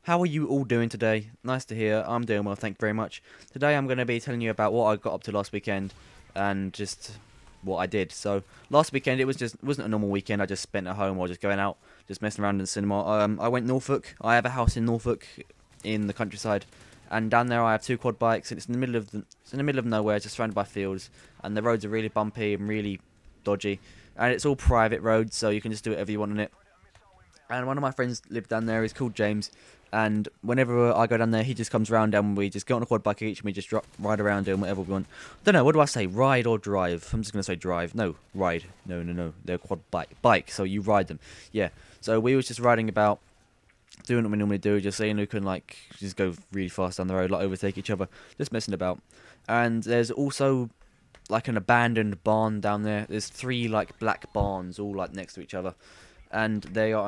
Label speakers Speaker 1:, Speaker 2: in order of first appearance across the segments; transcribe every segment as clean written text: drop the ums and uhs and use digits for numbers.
Speaker 1: How are you all doing today? Nice to hear. I'm doing well, thank you very much. Today I'm going to be telling you about what I got up to last weekend and just what I did. So last weekend it wasn't a normal weekend. I just spent at home or just going out, just messing around in the cinema. I went Norfolk. I have a house in Norfolk, in the countryside, and down there I have two quad bikes. And it's in the middle of nowhere, just surrounded by fields, and the roads are really bumpy and really dodgy, and it's all private roads, so you can just do whatever you want on it. And one of my friends lived down there. He's called James. And whenever I go down there, he just comes around and we just get on a quad bike each and we just ride around doing whatever we want. Don't know, what do I say? Ride or drive? I'm just going to say drive. No, ride. No. They're quad bike, so you ride them. Yeah. So we was just riding about, doing what we normally do, just saying who can, like, just go really fast down the road, like, overtake each other. Just messing about. And there's also, like, an abandoned barn down there. There's three, like, black barns all, like, next to each other. And they are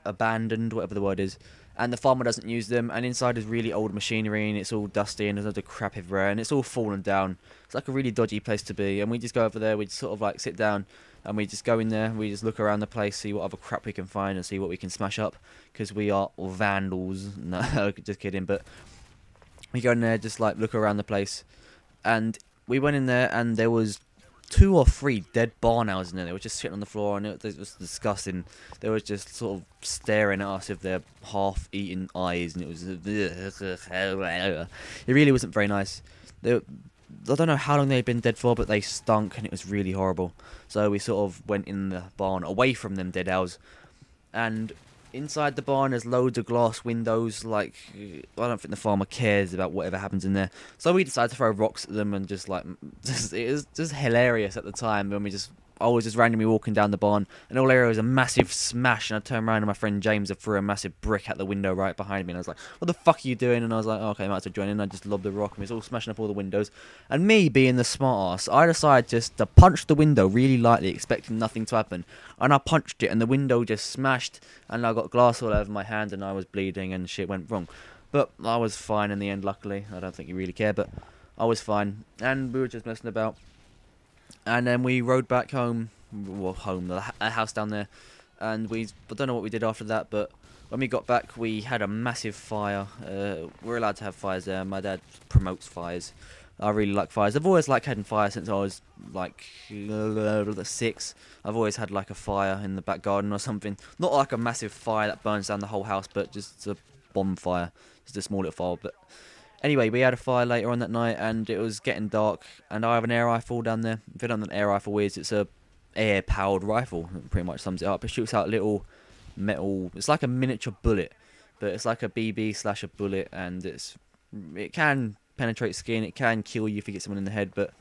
Speaker 1: abandoned, whatever the word is, and the farmer doesn't use them, and inside is really old machinery, and it's all dusty, and there's loads of crap everywhere, and it's all fallen down. It's like a really dodgy place to be, and we just go over there, we just sort of like sit down, and we just go in there, we just look around the place, see what other crap we can find, and see what we can smash up, because we are vandals. No, just kidding, but we go in there, just like look around the place, and we went in there, and there was two or three dead barn owls in there. They were just sitting on the floor, and it was disgusting. They were just sort of staring at us with their half-eaten eyes, and it was it really wasn't very nice. I don't know how long they'd been dead for, but they stunk, and it was really horrible. So we sort of went in the barn away from them dead owls, and inside the barn there's loads of glass windows. Like, I don't think the farmer cares about whatever happens in there, so we decided to throw rocks at them, and just like, it was just hilarious at the time when I was just randomly walking down the barn, and all there was a massive smash, and I turned around and my friend James threw a massive brick at the window right behind me, and I was like, what the fuck are you doing? And I was like, oh, okay, I might have to join in. And I just lobbed the rock, and it was all smashing up all the windows, and me being the smart ass, I decided just to punch the window really lightly, expecting nothing to happen, and I punched it, and the window just smashed, and I got glass all over my hand, and I was bleeding, and shit went wrong. But I was fine in the end, luckily. I don't think you really care, but I was fine, and we were just messing about. And then we rode back home, a house down there, and I don't know what we did after that, but when we got back, we had a massive fire. We're allowed to have fires there. My dad promotes fires. I really like fires. I've always liked having fire since I was like 6. I've always had like a fire in the back garden or something. Not like a massive fire that burns down the whole house, but just a bonfire, just a small little fire. But anyway, we had a fire later on that night, and it was getting dark, and I have an air rifle down there. If you don't know what an air rifle is, it's a air-powered rifle. It pretty much sums it up. It shoots out little metal. It's like a miniature bullet, but it's like a BB slash a bullet, and it can penetrate skin. It can kill you if you get someone in the head. But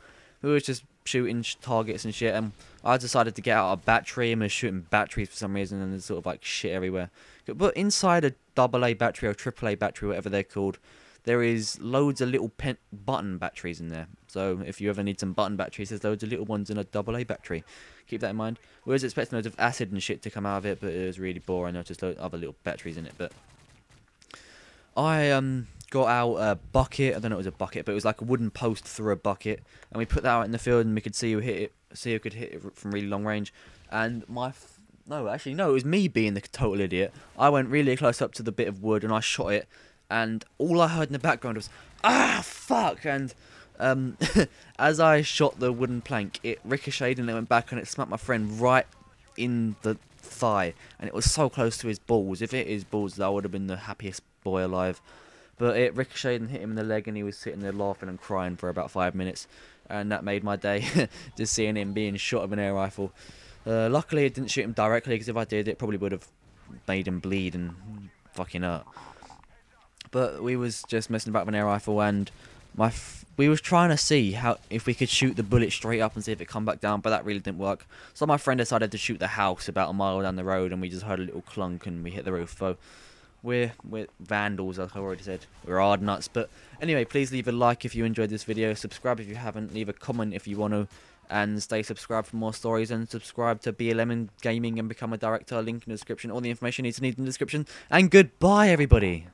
Speaker 1: we was just shooting targets and shit, and I decided to get out a battery, and was shooting batteries for some reason, and there's sort of like shit everywhere. But inside a AA battery or AAA battery, whatever they're called, there is loads of little button batteries in there. So if you ever need some button batteries, there's loads of little ones in a AA battery. Keep that in mind. We was expecting loads of acid and shit to come out of it, but it was really boring. There was just loads of other little batteries in it. But I got out a bucket. I don't know if it was a bucket, but it was like a wooden post through a bucket, and we put that out in the field, and we could see who could hit it from really long range. And no, it was me being the total idiot. I went really close up to the bit of wood, and I shot it. And all I heard in the background was, ah, fuck, and as I shot the wooden plank, it ricocheted and it went back, and it smacked my friend right in the thigh, and it was so close to his balls. If it is balls, I would have been the happiest boy alive. But it ricocheted and hit him in the leg, and he was sitting there laughing and crying for about 5 minutes, and that made my day, just seeing him being shot with an air rifle. Luckily, it didn't shoot him directly, because if I did, it probably would have made him bleed and fucking hurt. But we was just messing about with an air rifle, and we was trying to see if we could shoot the bullet straight up and see if it come back down, but that really didn't work. So my friend decided to shoot the house about a mile down the road, and we just heard a little clunk, and we hit the roof. So we're vandals, like I already said. We're hard nuts. But anyway, please leave a like if you enjoyed this video, subscribe if you haven't, leave a comment if you want to, and stay subscribed for more stories, and subscribe to BLM and Gaming and become a director. Link in the description. All the information you need in the description. And goodbye, everybody.